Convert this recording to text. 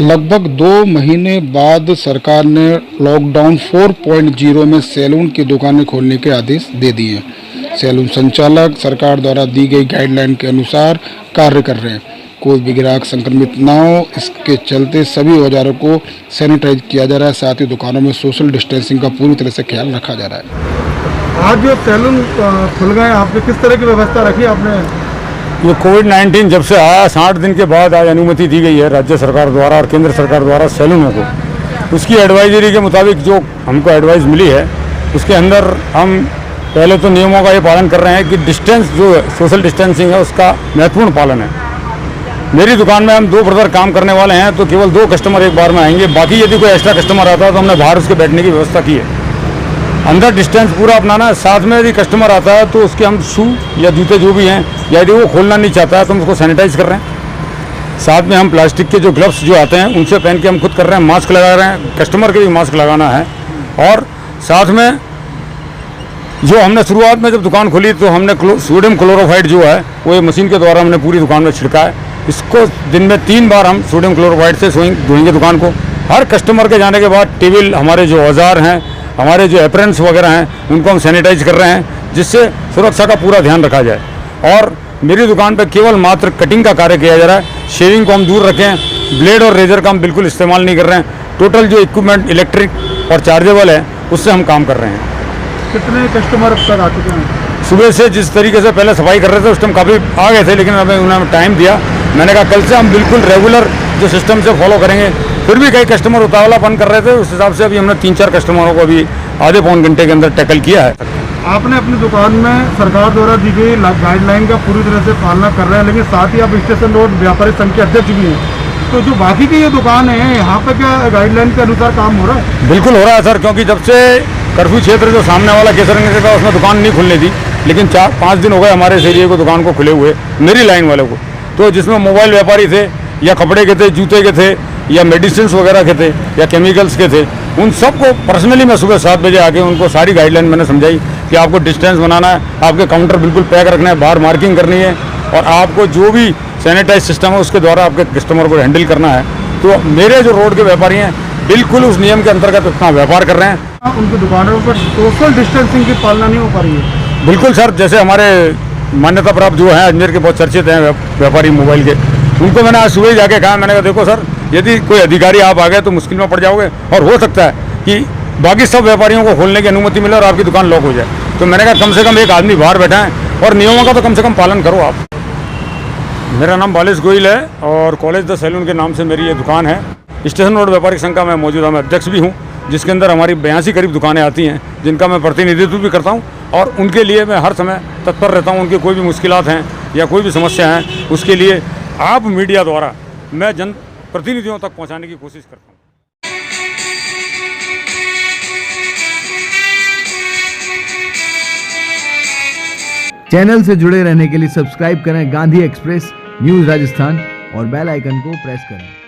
लगभग 2 महीने बाद सरकार ने लॉकडाउन 4.0 में सैलून की दुकानें खोलने के आदेश दे दिए हैं। सैलून संचालक सरकार द्वारा दी गई गाइडलाइन के अनुसार कार्य कर रहे हैं। कोई भी ग्राहक संक्रमित ना हो, इसके चलते सभी औजारों को सैनिटाइज किया जा रहा है। साथ ही दुकानों में सोशल डिस्टेंसिंग का पूरी तरह से ख्याल रखा जा रहा है। आज जो सैलून खुल गए, आपने किस तरह की व्यवस्था रखी आपने? ये कोविड-19 जब से आया 60 दिन के बाद आज अनुमति दी गई है राज्य सरकार द्वारा और केंद्र सरकार द्वारा सैलूनों को। उसकी एडवाइजरी के मुताबिक जो हमको एडवाइस मिली है उसके अंदर हम पहले तो नियमों का ये पालन कर रहे हैं कि डिस्टेंस जो सोशल डिस्टेंसिंग है उसका महत्वपूर्ण पालन है। मेरी दुकान में हम 2 ब्रदर काम करने वाले हैं तो केवल 2 कस्टमर एक बार में आएंगे। बाकी यदि कोई एक्स्ट्रा कस्टमर आता है तो हमने बाहर उसके बैठने की व्यवस्था की है। अंदर डिस्टेंस पूरा अपनाना है। साथ में यदि कस्टमर आता है तो उसके हम शू या जूते जो भी हैं, या यदि वो खोलना नहीं चाहता है तो हम उसको सैनिटाइज कर रहे हैं। साथ में हम प्लास्टिक के जो ग्लव्स जो आते हैं उनसे पहन के हम खुद कर रहे हैं, मास्क लगा रहे हैं। कस्टमर के भी मास्क लगाना है। और साथ में जो हमने शुरुआत में जब दुकान खोली तो हमने सोडियम क्लोरोफाइड जो है वो ये मशीन के द्वारा हमने पूरी दुकान में छिड़का है। इसको दिन में 3 बार हम सोडियम क्लोरोफाइड से धोएंगे दुकान को। हर कस्टमर के जाने के बाद टेबल, हमारे जो औजार हैं, हमारे जो एप्रन्स वगैरह हैं, उनको हम सैनिटाइज कर रहे हैं, जिससे सुरक्षा का पूरा ध्यान रखा जाए। और मेरी दुकान पर केवल मात्र कटिंग का कार्य किया जा रहा है। शेविंग को हम दूर रखें। ब्लेड और रेजर का हम बिल्कुल इस्तेमाल नहीं कर रहे हैं। टोटल जो इक्विपमेंट इलेक्ट्रिक और चार्जेबल है उससे हम काम कर रहे हैं। कितने कस्टमर अब तक आ चुके हैं? सुबह से जिस तरीके से पहले सफाई कर रहे थे उस टाइम काफ़ी आ गए थे, लेकिन हमें उन्होंने टाइम दिया। मैंने कहा कल से हम बिल्कुल रेगुलर जो सिस्टम से फॉलो करेंगे। फिर भी कई कस्टमर उतावलापन कर रहे थे, उस हिसाब से अभी हमने 3-4 कस्टमरों को अभी आधे पौन घंटे के अंदर टैकल किया है। आपने अपनी दुकान में सरकार द्वारा दी गई गाइडलाइन का पूरी तरह से पालना कर रहे हैं, लेकिन साथ ही आप स्टेशन रोड व्यापारी संघ के अध्यक्ष भी हैं। तो जो बाकी की ये दुकान है, यहाँ पे क्या गाइडलाइन के अनुसार काम हो रहा है? बिल्कुल हो रहा है सर, क्योंकि जब से कर्फ्यू क्षेत्र जो सामने वाला केसरनगर का उसमें दुकान नहीं खुलने दी, लेकिन 4-5 दिन हो गए हमारे इस एरिए को दुकान को खुले हुए, मेरी लाइन वालों को। तो जिसमें मोबाइल व्यापारी थे या कपड़े के थे, जूते के थे या मेडिसिन वगैरह के थे या केमिकल्स के थे, उन सबको पर्सनली मैं सुबह 7 बजे आके उनको सारी गाइडलाइन मैंने समझाई कि आपको डिस्टेंस बनाना है, आपके काउंटर बिल्कुल पैक रखना है, बाहर मार्किंग करनी है और आपको जो भी सैनिटाइज सिस्टम है उसके द्वारा आपके कस्टमर को हैंडल करना है। तो मेरे जो रोड के व्यापारी हैं बिल्कुल उस नियम के अंतर्गत अपना व्यापार कर रहे हैं। उनकी दुकानों पर सोशल डिस्टेंसिंग की पालना नहीं हो पा रही है। बिल्कुल सर, जैसे हमारे मान्यता प्राप्त जो हैं अजमेर के बहुत चर्चित हैं व्यापारी मोबाइल के, उनको मैंने आज सुबह ही जाके कहा, मैंने कहा देखो सर, यदि कोई अधिकारी आप आ गए तो मुश्किल में पड़ जाओगे और हो सकता है कि बाकी सब व्यापारियों को खोलने की अनुमति मिले और आपकी दुकान लॉक हो जाए। तो मैंने कहा कम से कम एक आदमी बाहर बैठा है और नियमों का तो कम से कम पालन करो आप। मेरा नाम बालेश गोयल है और कॉलेज द सैलून के नाम से मेरी ये दुकान है। स्टेशन रोड व्यापारिक संघ का मैं मौजूदा मैं अध्यक्ष भी हूँ, जिसके अंदर हमारी 82 करीब दुकानें आती हैं, जिनका मैं प्रतिनिधित्व भी करता हूँ और उनके लिए मैं हर समय तत्पर रहता हूँ। उनकी कोई भी मुश्किलात हैं या कोई भी समस्या हैं, उसके लिए आप मीडिया द्वारा मैं जन प्रतिनिधियों तक पहुँचाने की कोशिश करता हूँ। चैनल से जुड़े रहने के लिए सब्सक्राइब करें गांधी एक्सप्रेस न्यूज़ राजस्थान और बेल आइकन को प्रेस करें।